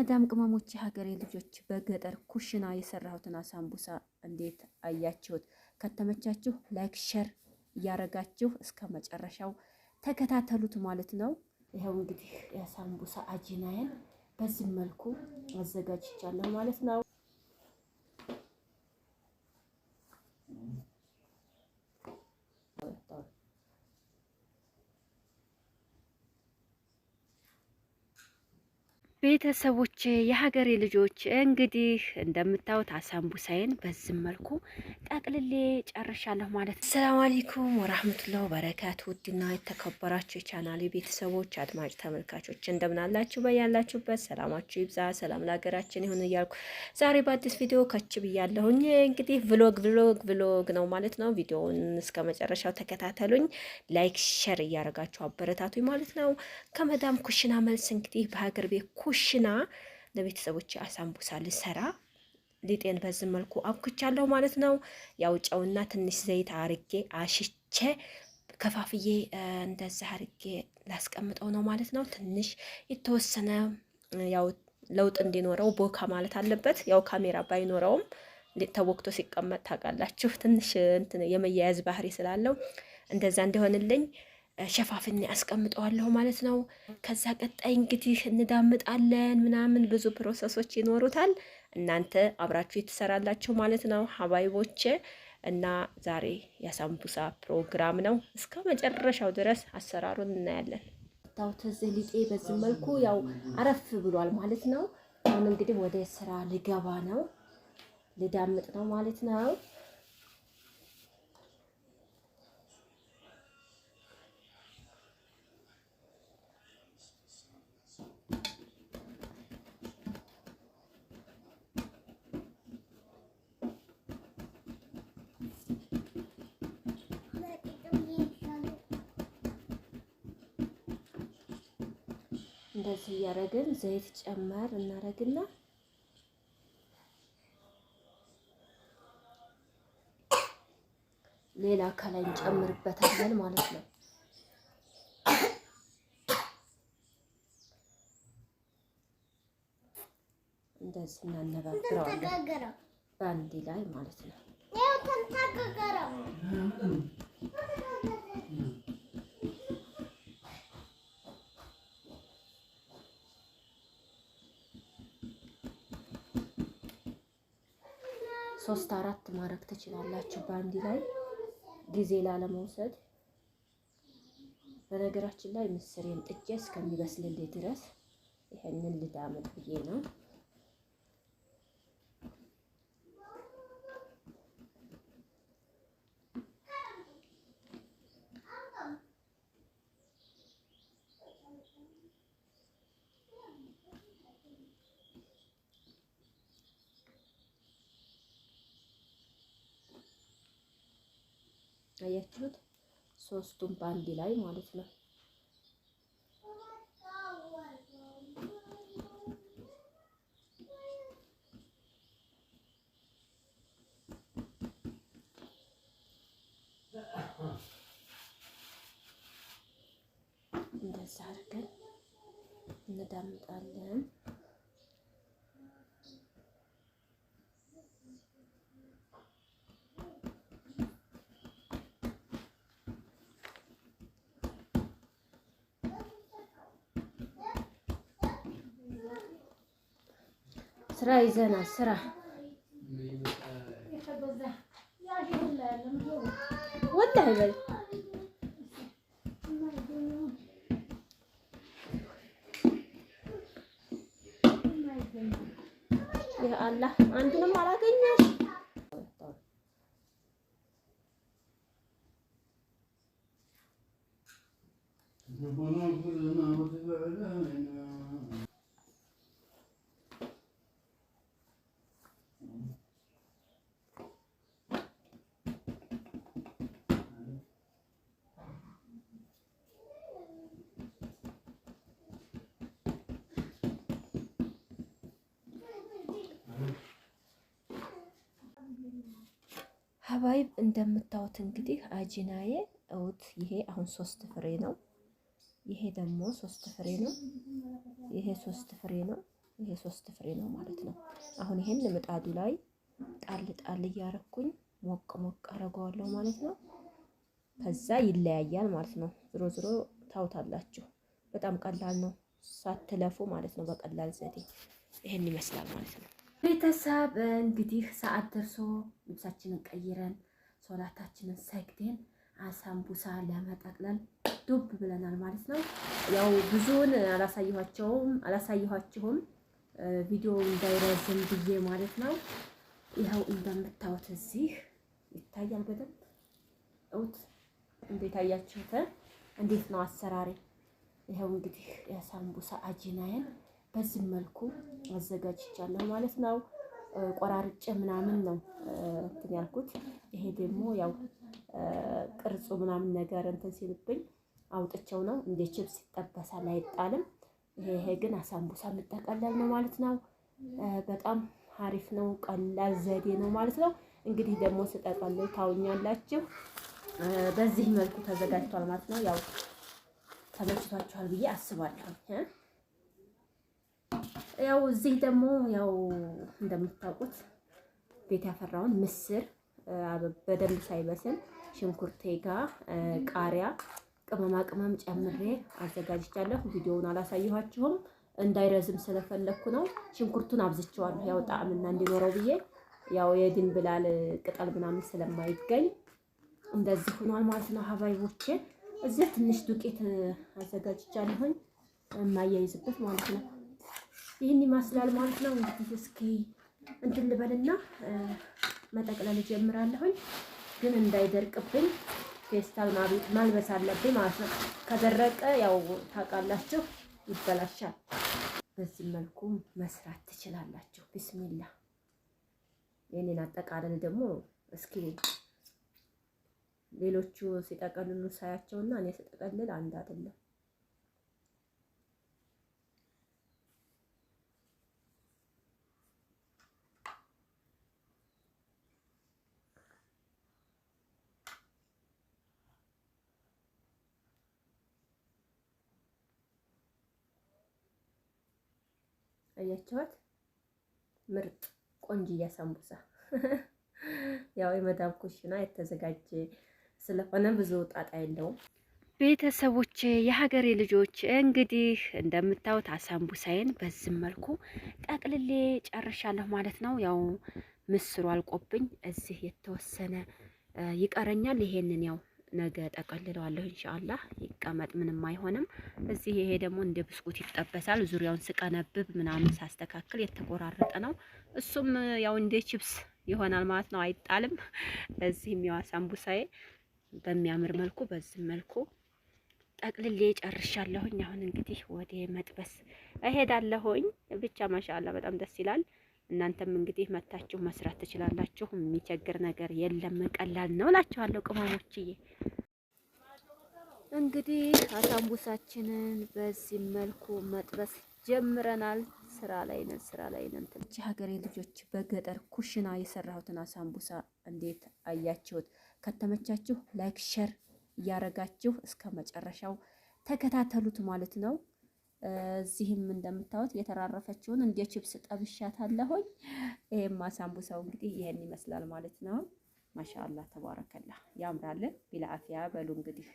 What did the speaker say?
የመዳም ቅመሞች ሀገሬ ልጆች በገጠር ኩሽና የሰራሁትን አሳምቡሳ እንዴት አያችሁት? ከተመቻችሁ ላይክ ሸር እያረጋችሁ እስከ መጨረሻው ተከታተሉት ማለት ነው። ይኸው እንግዲህ የአሳምቡሳ አጂናዬን በዚህ መልኩ አዘጋጅቻለሁ ማለት ነው። ቤተሰቦቼ የሀገሬ ልጆች እንግዲህ እንደምታዩት አሳምቡሳዬን በዚህ መልኩ ጠቅልሌ ጨርሻለሁ ማለት ነው። ሰላም አለይኩም ወራህመቱላሂ ወበረካቱ። ውድና የተከበራችሁ የቻናሌ ቤተሰቦች አድማጭ ተመልካቾች እንደምናላችሁ በያላችሁበት ሰላማችሁ ይብዛ፣ ሰላም ለሀገራችን ይሁን እያልኩ ዛሬ በአዲስ ቪዲዮ ከች ብያለሁኝ። እንግዲህ ቭሎግ ነው ማለት ነው። ቪዲዮውን እስከ መጨረሻው ተከታተሉኝ። ላይክ ሼር እያደረጋችሁ አበረታቱኝ ማለት ነው። ከመዳም ኩሽና መልስ እንግዲህ በሀገር ቤት ኩሽና ለቤተሰቦች አሳምቡሳ ልሰራ ሊጤን በዚህ መልኩ አብኩቻለሁ ማለት ነው። ያው ጨውና ትንሽ ዘይት አርጌ አሽቼ ከፋፍዬ እንደዛ አርጌ ላስቀምጠው ነው ማለት ነው። ትንሽ የተወሰነ ያው ለውጥ እንዲኖረው ቦካ ማለት አለበት። ያው ካሜራ ባይኖረውም ተወክቶ ሲቀመጥ ታውቃላችሁ ትንሽ እንትን የመያያዝ ባህሪ ስላለው እንደዛ እንዲሆንልኝ ሸፋፍኔ አስቀምጠዋለሁ ማለት ነው። ከዛ ቀጣይ እንግዲህ እንዳምጣለን ምናምን ብዙ ፕሮሰሶች ይኖሩታል። እናንተ አብራችሁ የተሰራላችሁ ማለት ነው ሀባይቦቼ። እና ዛሬ የአሳምቡሳ ፕሮግራም ነው። እስከ መጨረሻው ድረስ አሰራሩን እናያለን። ታውት እዚህ ሊጤ በዚህ መልኩ ያው አረፍ ብሏል ማለት ነው። አሁን እንግዲህ ወደ ስራ ልገባ ነው፣ ልዳምጥ ነው ማለት ነው። እንደዚህ እያደረግን ዘይት ጨመር እናደርግና ሌላ ከላይ እንጨምርበታለን ማለት ነው። እንደዚህ እናነባብረዋለን በአንድ ላይ ማለት ነው። ሶስት አራት ማድረግ ትችላላችሁ በአንድ ላይ ጊዜ ላለመውሰድ። በነገራችን ላይ ምስሬን ጥጄ እስከሚበስልልኝ ድረስ ይሄንን ልዳምጥ ብዬ ነው። አያችሁት? ሶስቱም በአንድ ላይ ማለት ነው። እንደዛ አድርገን እንዳምጣለን። ስራ ይዘና ስራ ወላሂ በል ያ አላህ አንዱንም አላገኘሽ። ሀባይብ እንደምታዩት እንግዲህ አጂናዬ እውት ይሄ አሁን 3 ፍሬ ነው። ይሄ ደግሞ 3 ፍሬ ነው። ይሄ 3 ፍሬ ነው። ይሄ 3 ፍሬ ነው ማለት ነው። አሁን ይሄን ምጣዱ ላይ ጣል ጣል እያረኩኝ ሞቅ ሞቅ አረገዋለሁ ማለት ነው። ከዛ ይለያያል ማለት ነው። ዝሮ ዝሮ ታውታላችሁ። በጣም ቀላል ነው፣ ሳትለፉ ማለት ነው። በቀላል ዘዴ ይሄን ይመስላል ማለት ነው። ቤተሰብ እንግዲህ ሰዓት ደርሶ ልብሳችንን ቀይረን ሶላታችንን ሰግደን አሳምቡሳ ለመጠቅለል ዱብ ብለናል ማለት ነው። ያው ብዙውን አላሳየኋችሁም ቪዲዮ እንዳይረዝም ብዬ ማለት ነው። ይኸው እንደምታዩት እዚህ ይታያል በደንብ እውት። እንዴት አያችሁት? እንዴት ነው አሰራሬ? ይኸው እንግዲህ የሳምቡሳ አጂናዬን በዚህ መልኩ አዘጋጅቻለሁ ማለት ነው። ቆራርጬ ምናምን ነው እንትን ያልኩት። ይሄ ደግሞ ያው ቅርጹ ምናምን ነገር እንትን ሲልብኝ አውጥቼው ነው። እንደ ቺፕስ ይጠበሳል አይጣልም። ይሄ ግን አሳምቡሳ የምጠቀለል ነው ማለት ነው። በጣም አሪፍ ነው፣ ቀላል ዘዴ ነው ማለት ነው። እንግዲህ ደግሞ ስጠቀልል ታውኛላችሁ። በዚህ መልኩ ተዘጋጅቷል ማለት ነው። ያው ተመችቷችኋል ብዬ አስባለሁ። ያው እዚህ ደግሞ ያው እንደምታውቁት ቤት ያፈራውን ምስር በደንብ ሳይበስል ሽንኩርቴ ጋር ቃሪያ፣ ቅመማ ቅመም ጨምሬ አዘጋጅቻለሁ። ቪዲዮውን አላሳየኋችሁም እንዳይረዝም ስለፈለኩ ነው። ሽንኩርቱን አብዝቼዋለሁ ያው ጣዕምና እንዲኖረው ብዬ። ያው የድንብላል ቅጠል ምናምን ስለማይገኝ እንደዚህ ሆኗል ማለት ነው። ሀባይቦቼ እዚህ ትንሽ ዱቄት አዘጋጅቻለሁኝ የማያይዝበት ማለት ነው። ይህን ይመስላል ማለት ነው። እንግዲህ እስኪ እንትን ልበልና መጠቅለል ጀምራለሁኝ። ግን እንዳይደርቅብኝ ፌስታል ማልበስ አለብኝ ማለት ነው። ከደረቀ ያው ታውቃላችሁ ይበላሻል። በዚህ መልኩ መስራት ትችላላችሁ። ቢስሚላ። የኔን አጠቃለል ደግሞ እስኪ ሌሎቹ ሲጠቀልሉ ሳያቸውና እኔ ስጠቀልል አንድ አይደለም። አያችኋት? ምርጥ ቆንጅዬ ሳምቡሳ ያው የመዳም ኩሽና የተዘጋጀ ስለሆነ ብዙ ጣጣ የለውም። ቤተሰቦቼ የሀገሬ ልጆች እንግዲህ እንደምታዩት አሳምቡሳዬን በዚህ መልኩ ጠቅልሌ ጨርሻለሁ ማለት ነው። ያው ምስሩ አልቆብኝ እዚህ የተወሰነ ይቀረኛል። ይሄንን ያው ነገ ጠቀልለዋለሁ ኢንሻአላህ። ይቀመጥ ምንም አይሆንም። እዚህ ይሄ ደግሞ እንደ ብስኩት ይጠበሳል። ዙሪያውን ስቀነብብ ምናምን ሳስተካክል የተቆራረጠ ነው። እሱም ያው እንደ ቺፕስ ይሆናል ማለት ነው። አይጣልም። እዚህም ያው አሳምቡሳዬ በሚያምር መልኩ በዚህ መልኩ ጠቅልሌ ጨርሻለሁኝ። አሁን እንግዲህ ወደ መጥበስ እሄዳለሁኝ። ብቻ ማሻአላ በጣም ደስ ይላል። እናንተም እንግዲህ መታችሁ መስራት ትችላላችሁ። የሚቸግር ነገር የለም፣ ቀላል ነው እላችኋለሁ ቅመሞችዬ። እንግዲህ አሳምቡሳችንን በዚህ መልኩ መጥበስ ጀምረናል። ስራ ላይ ነን። እቺ ሀገሬ ልጆች በገጠር ኩሽና የሰራሁትን አሳምቡሳ እንዴት አያችሁት? ከተመቻችሁ ላይክ ሸር እያረጋችሁ እስከ መጨረሻው ተከታተሉት ማለት ነው። እዚህም እንደምታዩት የተራረፈችውን እንደ ቺፕስ ጠብሻታለሁኝ። ይሄም አሳምቡሳው እንግዲህ ይሄን ይመስላል ማለት ነው። ማሻአላህ ተባረከላህ፣ ያምራል። ቢላ አፊያ በሉ እንግዲህ